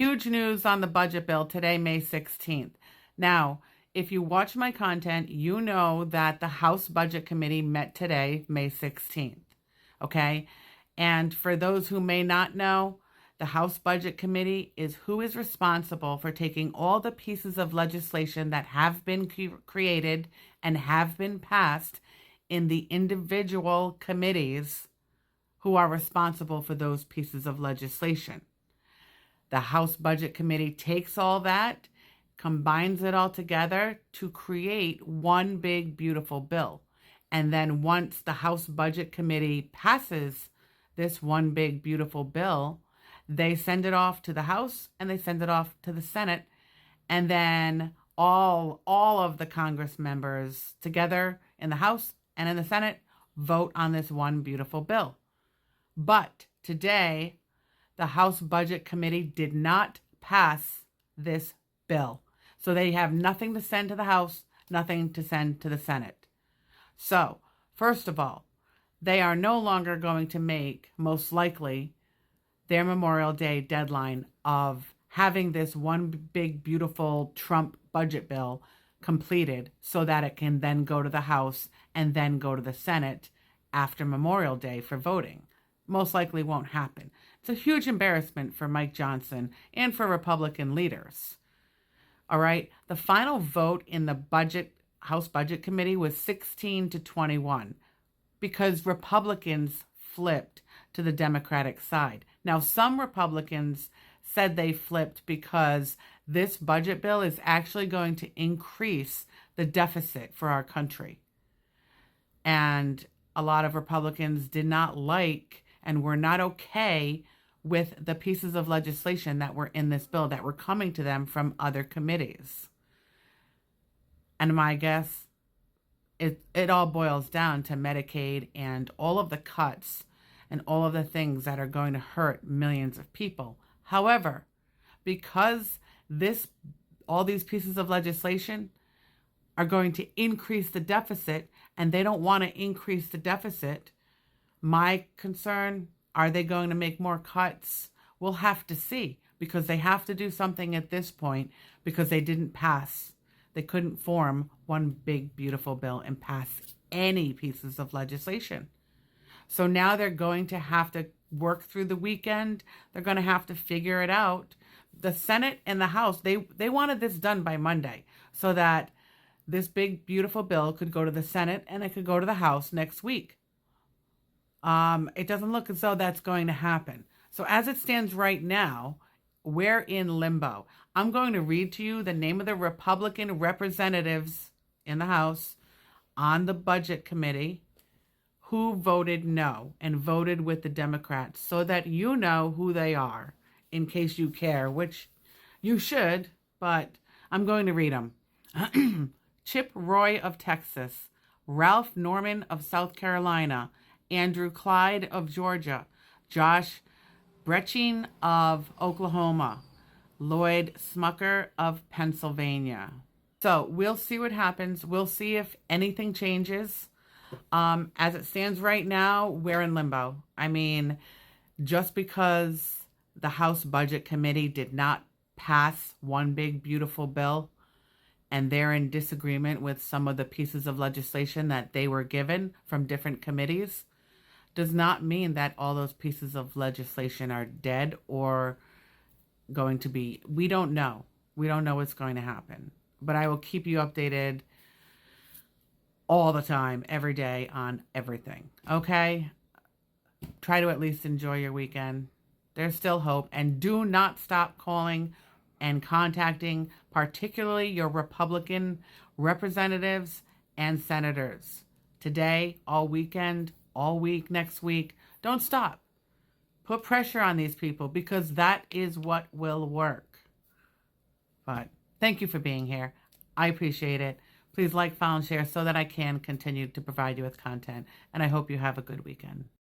Huge news on the budget bill today, May 16th. Now, if you watch my content, you know that the House Budget Committee met today, May 16th. Okay? And for those who may not know, the House Budget Committee is who is responsible for taking all the pieces of legislation that have been created and have been passed in the individual committees who are responsible for those pieces of legislation. The House Budget Committee takes all that, combines it all together to create one big, beautiful bill. And then once the House Budget Committee passes this one big, beautiful bill, they send it off to the House and they send it off to the Senate. And then all of the Congress members together in the House and in the Senate vote on this one beautiful bill. But today, the House Budget Committee did not pass this bill. So they have nothing to send to the House, nothing to send to the Senate. So, first of all, they are no longer going to make, most likely, their Memorial Day deadline of having this one big, beautiful Trump budget bill completed so that it can then go to the House and then go to the Senate after Memorial Day for voting. Most likely won't happen. It's a huge embarrassment for Mike Johnson and for Republican leaders. All right, the final vote in the House Budget Committee was 16-21 because Republicans flipped to the Democratic side. Now, some Republicans said they flipped because this budget bill is actually going to increase the deficit for our country. And a lot of Republicans did not like and were not okay with the pieces of legislation that were in this bill that were coming to them from other committees. And my guess, it all boils down to Medicaid and all of the cuts and all of the things that are going to hurt millions of people. However, because all these pieces of legislation are going to increase the deficit and they don't want to increase the deficit, my concern, are they going to make more cuts? We'll have to see, because they have to do something at this point because they didn't pass. They couldn't form one big, beautiful bill and pass any pieces of legislation. So now they're going to have to work through the weekend. They're going to have to figure it out. The Senate and the House, they wanted this done by Monday so that this big, beautiful bill could go to the Senate and it could go to the House next week. It doesn't look as though that's going to happen. So as it stands right now, we're in limbo. I'm going to read to you the name of the Republican representatives in the House on the Budget Committee who voted no and voted with the Democrats so that you know who they are in case you care, which you should, but I'm going to read them. Chip Roy of Texas, Ralph Norman of South Carolina, Andrew Clyde of Georgia, Josh Brechin of Oklahoma, Lloyd Smucker of Pennsylvania. So we'll see what happens. We'll see if anything changes. As it stands right now, we're in limbo. I mean, just because the House Budget Committee did not pass one big, beautiful bill, and they're in disagreement with some of the pieces of legislation that they were given from different committees, does not mean that all those pieces of legislation are dead or going to be. We don't know. We don't know what's going to happen. But I will keep you updated all the time, every day, on everything. Okay? Try to at least enjoy your weekend. There's still hope. And do not stop calling and contacting, particularly your Republican representatives and senators. Today, all weekend, all week, next week. Don't stop. Put pressure on these people because that is what will work. But thank you for being here. I appreciate it. Please like, follow, and share so that I can continue to provide you with content. And I hope you have a good weekend.